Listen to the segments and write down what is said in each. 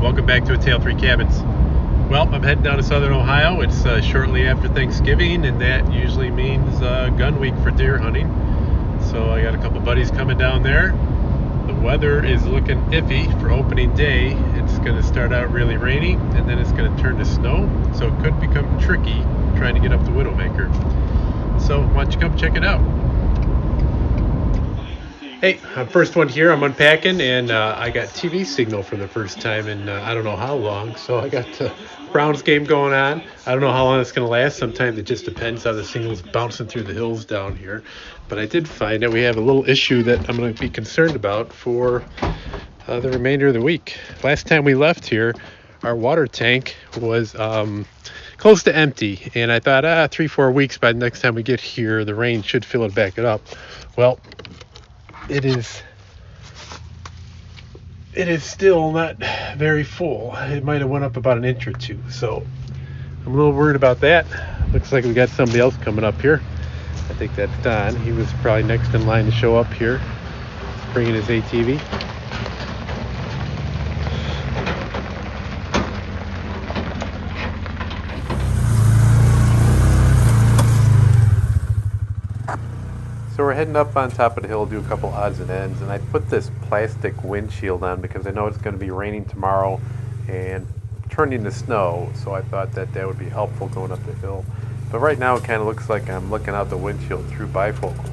Welcome back to A Tale of Three Cabins. Well, I'm heading down to southern Ohio. It's shortly after Thanksgiving, and that usually means gun week for deer hunting. So I got a couple buddies coming down there. The weather is looking iffy for opening day. It's going to start out really rainy, and then it's going to turn to snow. So it could become tricky trying to get up to Widowmaker. So why don't you come check it out? Hey, I'm first one here. I'm unpacking, and I got TV signal for the first time in I don't know how long. So I got the Browns game going on. I don't know how long it's going to last. Sometimes it just depends how the signal's bouncing through the hills down here. But I did find that we have a little issue that I'm going to be concerned about for the remainder of the week. Last time we left here, our water tank was close to empty. And I thought, 3-4 weeks by the next time we get here, the rain should fill it back up. Well, it is still not very full. It might have went up about an inch or two, so I'm a little worried about that. Looks like we got somebody else coming up here. I think that's Don. He was probably next in line to show up here, bringing his ATV. So we're heading up on top of the hill to do a couple odds and ends, and I put this plastic windshield on because I know it's going to be raining tomorrow and turning to snow, so I thought that would be helpful going up the hill. But right now it kind of looks like I'm looking out the windshield through bifocals.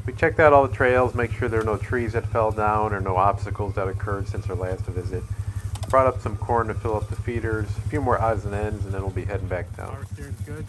We checked out all the trails, make sure there are no trees that fell down or no obstacles that occurred since our last visit. Brought up some corn to fill up the feeders, a few more odds and ends, and then we'll be heading back down. Power steering's good.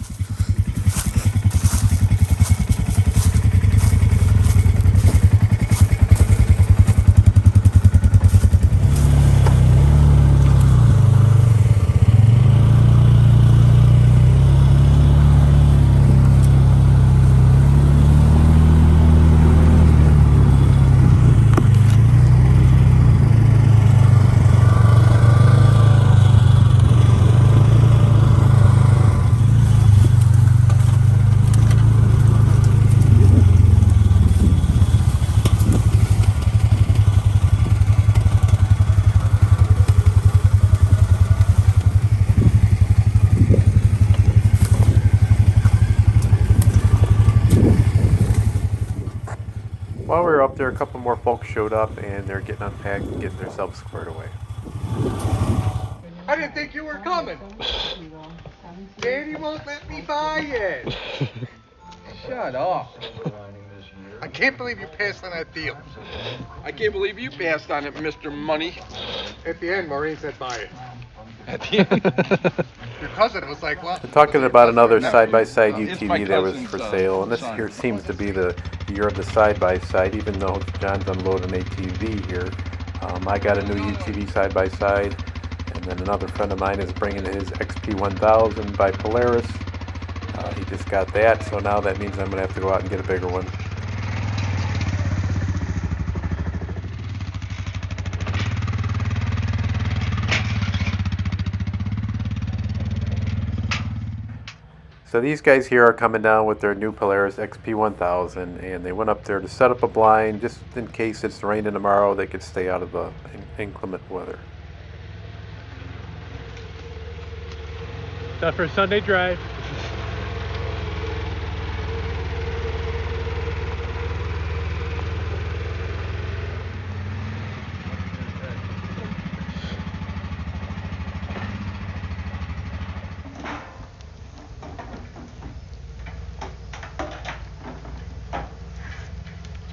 While we were up there, a couple more folks showed up, and they're getting unpacked and getting themselves squared away. I didn't think you were coming. Daddy won't let me buy it. Shut up. I can't believe you passed on that deal. I can't believe you passed on it, Mr. Money. At the end, Maureen said buy it. At the end. Your cousin was like, well... We're talking about another side-by-side UTV that was for sale, and this here seems to be the year of the side-by-side, even though John's unloading an ATV here. I got a new UTV side-by-side, and then another friend of mine is bringing his XP1000 by Polaris. He just got that, so now that means I'm going to have to go out and get a bigger one. So these guys here are coming down with their new Polaris XP1000, and they went up there to set up a blind just in case it's raining tomorrow. They could stay out of the inclement weather. Stuff for a Sunday drive.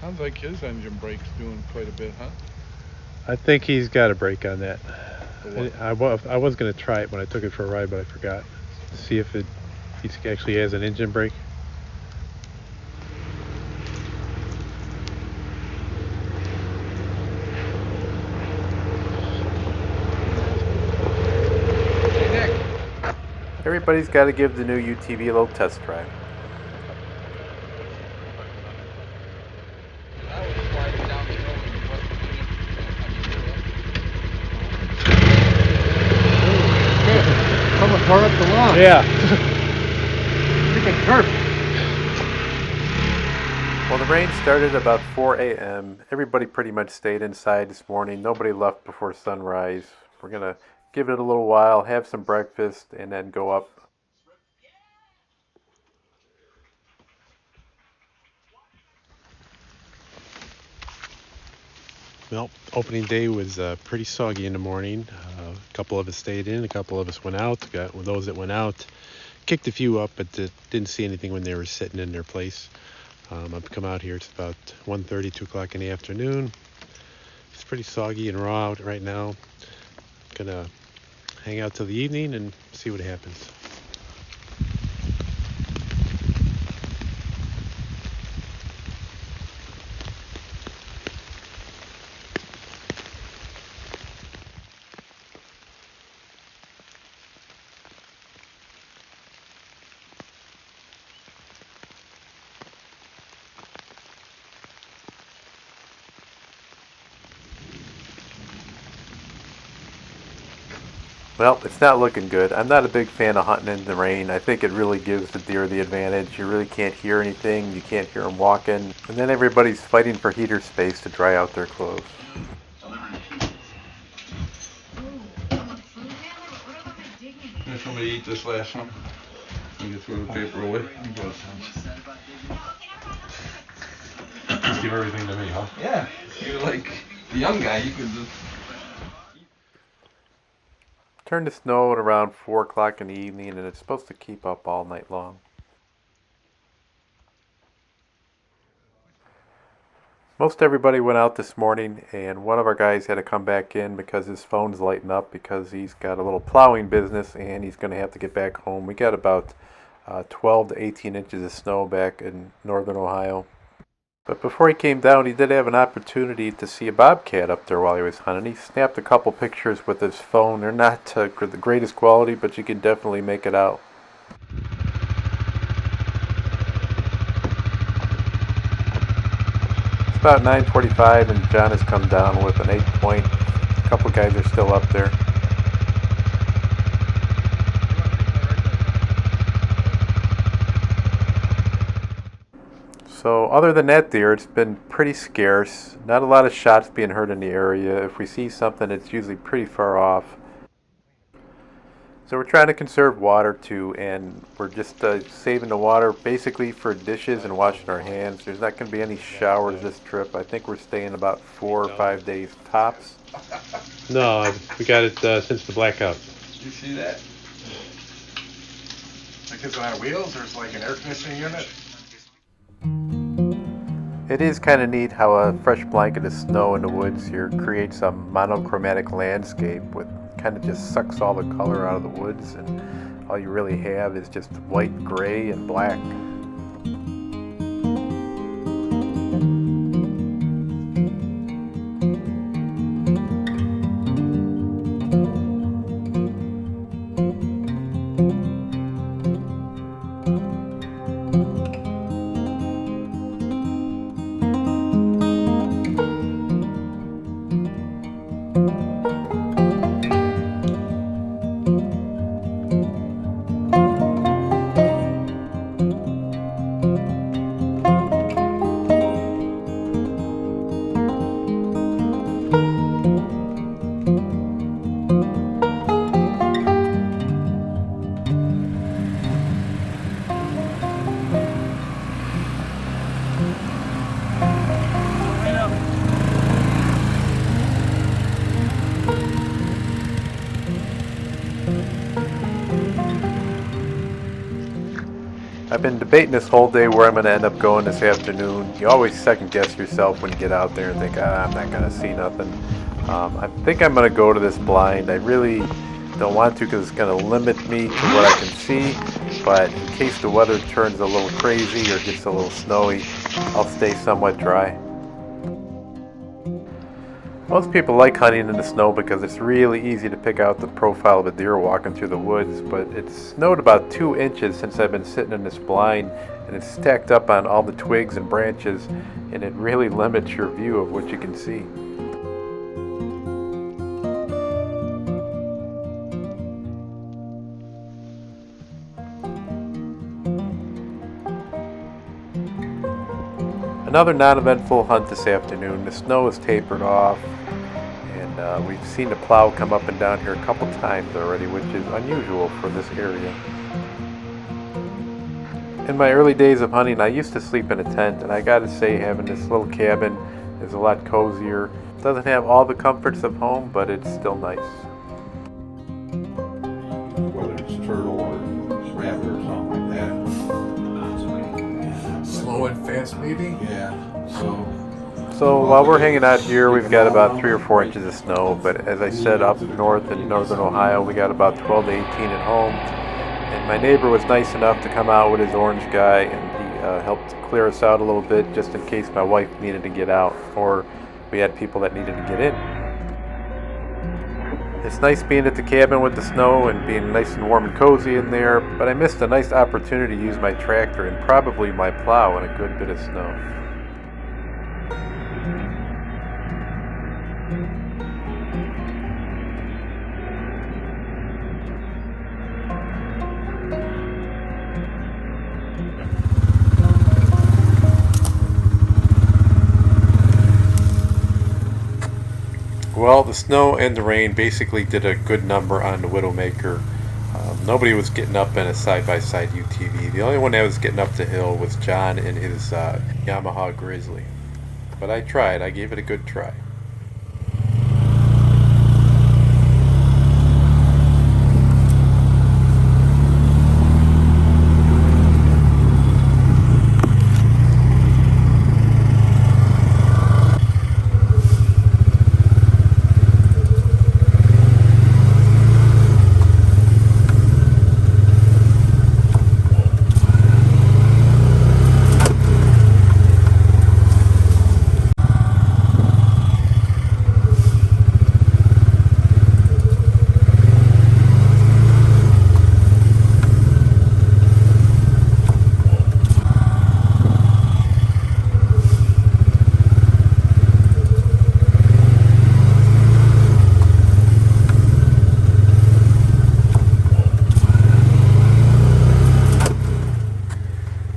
Sounds like his engine brake's doing quite a bit, huh? I think he's got a brake on that. I was going to try it when I took it for a ride, but I forgot. See if he actually has an engine brake. Hey, Nick. Everybody's got to give the new UTV a little test drive. Someone tore up the lawn. Yeah. Freaking turf. Well, the rain started about 4 a.m. Everybody pretty much stayed inside this morning. Nobody left before sunrise. We're going to give it a little while, have some breakfast, and then go up. Well, opening day was pretty soggy in the morning. A couple of us stayed in, a couple of us went out. Those that went out kicked a few up, but didn't see anything when they were sitting in their place. I've come out here. It's about 1:30, 2 o'clock in the afternoon. It's pretty soggy and raw out right now. Gonna hang out till the evening and see what happens. Well, it's not looking good. I'm not a big fan of hunting in the rain. I think it really gives the deer the advantage. You really can't hear anything. You can't hear them walking. And then everybody's fighting for heater space to dry out their clothes. Did somebody eat this last one? You can throw the paper away. Just give everything to me, huh? Yeah. You're like the young guy. You could just. Turned to snow at around 4 o'clock in the evening, and it's supposed to keep up all night long. Most everybody went out this morning, and one of our guys had to come back in because his phone's lighting up because he's got a little plowing business and he's going to have to get back home. We got about 12 to 18 inches of snow back in northern Ohio. But before he came down, he did have an opportunity to see a bobcat up there while he was hunting. He snapped a couple pictures with his phone. They're not the greatest quality, but you can definitely make it out. It's about 9:45 and John has come down with an 8-point. A couple guys are still up there. So other than that deer, it's been pretty scarce. Not a lot of shots being heard in the area. If we see something, it's usually pretty far off. So we're trying to conserve water too, and we're just saving the water basically for dishes and washing our hands. There's not going to be any showers this trip. I think we're staying about 4 or 5 days tops. No, we got it since the blackout. You see that? Like it's on wheels, there's like an air conditioning unit. It is kind of neat how a fresh blanket of snow in the woods here creates a monochromatic landscape with kind of just sucks all the color out of the woods, and all you really have is just white, gray, and black. I've been debating this whole day where I'm going to end up going this afternoon. You always second guess yourself when you get out there and think, I'm not going to see nothing. I think I'm going to go to this blind. I really don't want to because it's going to limit me to what I can see. But in case the weather turns a little crazy or gets a little snowy, I'll stay somewhat dry. Most people like hunting in the snow because it's really easy to pick out the profile of a deer walking through the woods, but it's snowed about 2 inches since I've been sitting in this blind, and it's stacked up on all the twigs and branches, and it really limits your view of what you can see. Another non-eventful hunt this afternoon. The snow is tapered off, and we've seen the plow come up and down here a couple times already, which is unusual for this area. In my early days of hunting, I used to sleep in a tent, and I gotta say having this little cabin is a lot cozier. It doesn't have all the comforts of home, but it's still nice. Whether it's turtle or rabbit or something like that. Slow and fast, maybe? Yeah, so While we're hanging out here, we've got about 3 or 4 inches of snow, but as I said, up north in northern Ohio, we got about 12 to 18 at home. And my neighbor was nice enough to come out with his orange guy, and he helped clear us out a little bit just in case my wife needed to get out or we had people that needed to get in. It's nice being at the cabin with the snow and being nice and warm and cozy in there, but I missed a nice opportunity to use my tractor and probably my plow in a good bit of snow. Well, the snow and the rain basically did a good number on the Widowmaker. Nobody was getting up in a side-by-side UTV. The only one that was getting up the hill was John in his Yamaha Grizzly. But I tried. I gave it a good try.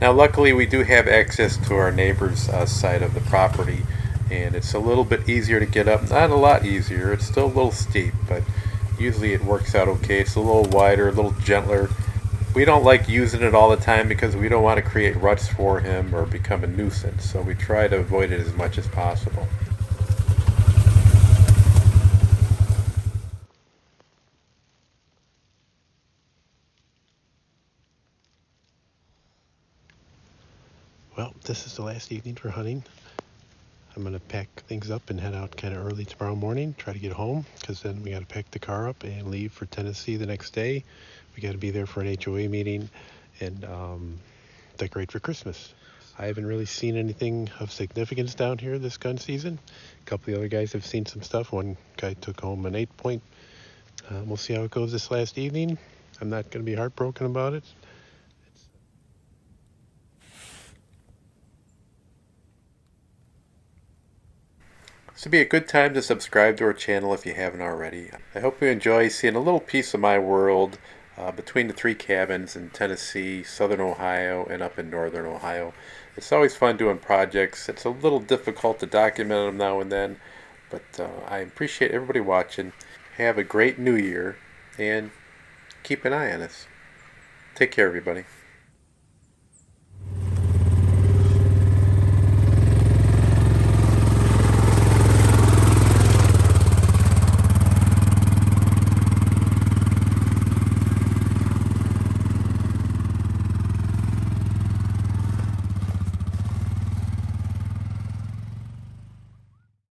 Now luckily we do have access to our neighbor's side of the property, and it's a little bit easier to get up. Not a lot easier, it's still a little steep, but usually it works out okay. It's a little wider, a little gentler. We don't like using it all the time because we don't want to create ruts for him or become a nuisance, so we try to avoid it as much as possible. Well, this is the last evening for hunting. I'm going to pack things up and head out kind of early tomorrow morning, try to get home, because then we got to pack the car up and leave for Tennessee the next day. We got to be there for an HOA meeting and decorate for Christmas. I haven't really seen anything of significance down here this gun season. A couple of the other guys have seen some stuff. One guy took home an 8-point. We'll see how it goes this last evening. I'm not going to be heartbroken about it. This would be a good time to subscribe to our channel if you haven't already. I hope you enjoy seeing a little piece of my world between the 3 cabins in Tennessee, southern Ohio, and up in northern Ohio. It's always fun doing projects. It's a little difficult to document them now and then, but I appreciate everybody watching. Have a great new year, and keep an eye on us. Take care, everybody.